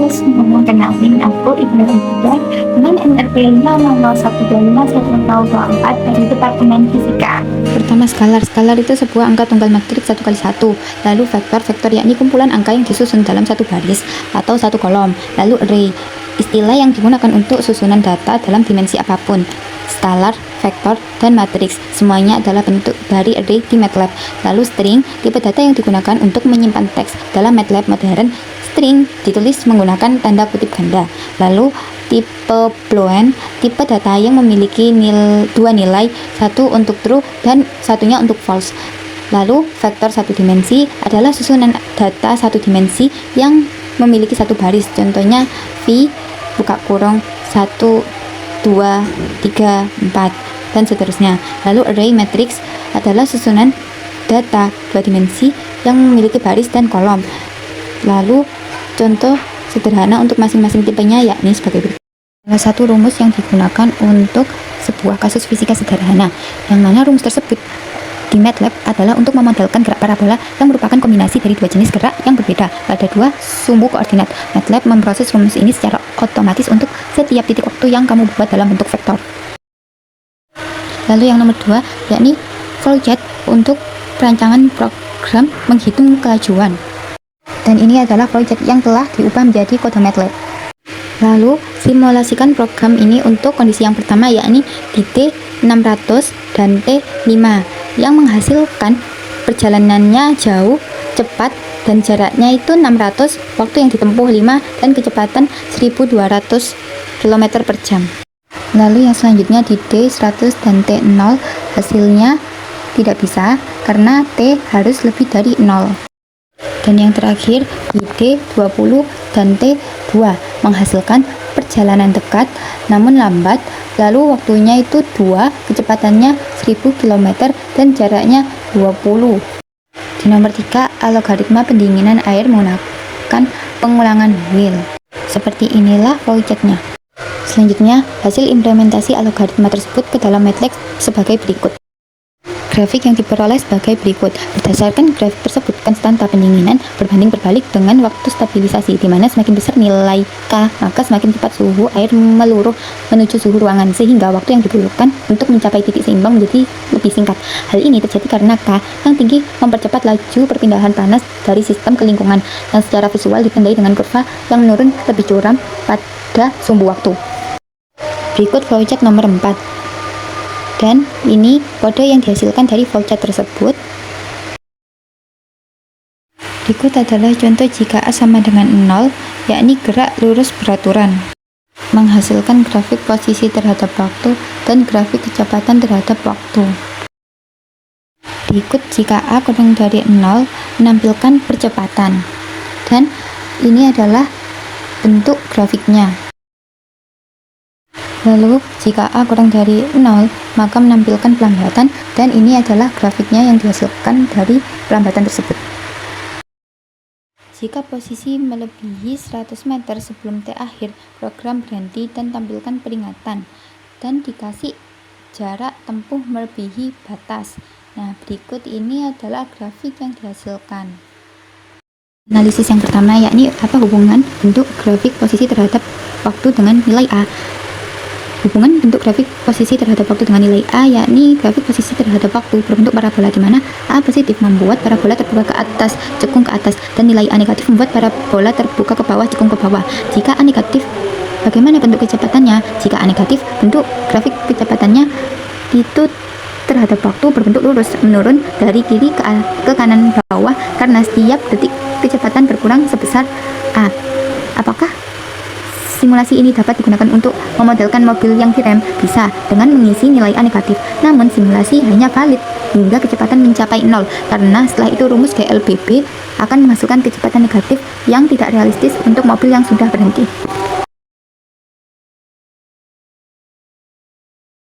guys, kenalin aku Ibnu Ida dengan NRP 501251024 dari Departemen Fisika. Pertama, skalar. Skalar itu sebuah angka tunggal matriks 1 kali 1. Lalu vektor. Vektor yakni kumpulan angka yang disusun dalam satu baris atau satu kolom. Lalu array, istilah yang digunakan untuk susunan data dalam dimensi apapun. Skalar, vektor, dan matriks semuanya adalah bentuk dari array di MATLAB. Lalu string, tipe data yang digunakan untuk menyimpan teks. Dalam MATLAB modern, string ditulis menggunakan tanda kutip ganda. Lalu tipe boolean, tipe data yang memiliki dua nilai, satu untuk true dan satunya untuk false. Lalu vektor satu dimensi adalah susunan data satu dimensi yang memiliki satu baris. Contohnya v buka kurung 1 2 3 4 dan seterusnya. Lalu array matrix adalah susunan data dua dimensi yang memiliki baris dan kolom. Lalu contoh sederhana untuk masing-masing tipenya yakni sebagai berikut. Salah satu rumus yang digunakan untuk sebuah kasus fisika sederhana, yang mana rumus tersebut di MATLAB adalah untuk memodelkan gerak parabola yang merupakan kombinasi dari dua jenis gerak yang berbeda pada dua sumbu koordinat. MATLAB memproses rumus ini secara otomatis untuk setiap titik waktu yang kamu buat dalam bentuk vektor. Lalu yang nomor 2 yakni flowchart untuk perancangan program menghitung kelajuan. Dan ini adalah flowchart yang telah diubah menjadi kode MATLAB. Lalu simulasikan program ini untuk kondisi yang pertama yakni di T600 dan T5 yang menghasilkan perjalanannya jauh, cepat, dan jaraknya itu 600, waktu yang ditempuh 5, dan kecepatan 1200 km per jam. Lalu yang selanjutnya di D100 dan T0 hasilnya tidak bisa karena T harus lebih dari 0. Dan yang terakhir di D20 dan T2 menghasilkan perjalanan dekat namun lambat, lalu waktunya itu 2, kecepatannya 1000 km dan jaraknya 20. Di nomor 3, algoritma pendinginan air menggunakan pengulangan Wheel. Seperti inilah flowchartnya. Selanjutnya, hasil implementasi algoritma tersebut ke dalam MATLAB sebagai berikut. Grafik yang diperoleh sebagai berikut. Berdasarkan grafik tersebut, konstanta pendinginan berbanding berbalik dengan waktu stabilisasi, di mana semakin besar nilai K, maka semakin cepat suhu air meluruh menuju suhu ruangan, sehingga waktu yang diperlukan untuk mencapai titik seimbang menjadi lebih singkat. Hal ini terjadi karena K yang tinggi mempercepat laju perpindahan panas dari sistem ke lingkungan, yang secara visual ditandai dengan kurva yang menurun lebih curam pada sumbu waktu. Berikut flowchart nomor 4. Dan ini kode yang dihasilkan dari flowchart tersebut. Berikut adalah contoh jika A sama dengan 0, yakni gerak lurus beraturan, menghasilkan grafik posisi terhadap waktu dan grafik kecepatan terhadap waktu. Berikut jika A kurang dari 0, menampilkan percepatan. Dan ini adalah bentuk grafiknya. Lalu jika A kurang dari 0, maka menampilkan pelambatan, dan ini adalah grafiknya yang dihasilkan dari pelambatan tersebut. Jika posisi melebihi 100 meter sebelum T akhir, program berhenti dan tampilkan peringatan, dan dikasih jarak tempuh melebihi batas. Nah, berikut ini adalah grafik yang dihasilkan. Analisis yang pertama yakni apa hubungan bentuk grafik posisi terhadap waktu dengan nilai A. Hubungan bentuk grafik posisi terhadap waktu dengan nilai A yakni grafik posisi terhadap waktu berbentuk parabola, di mana A positif membuat parabola terbuka ke atas, cekung ke atas, dan nilai A negatif membuat parabola terbuka ke bawah, cekung ke bawah. Jika A negatif, bagaimana bentuk kecepatannya? Jika A negatif, bentuk grafik kecepatannya itu terhadap waktu berbentuk lurus menurun dari kiri ke kanan bawah karena setiap detik kecepatan berkurang sebesar A. Apakah simulasi ini dapat digunakan untuk memodelkan mobil yang direm? Bisa, dengan mengisi nilai A negatif. Namun simulasi hanya valid hingga kecepatan mencapai 0, karena setelah itu rumus GLBB akan menghasilkan kecepatan negatif yang tidak realistis untuk mobil yang sudah berhenti.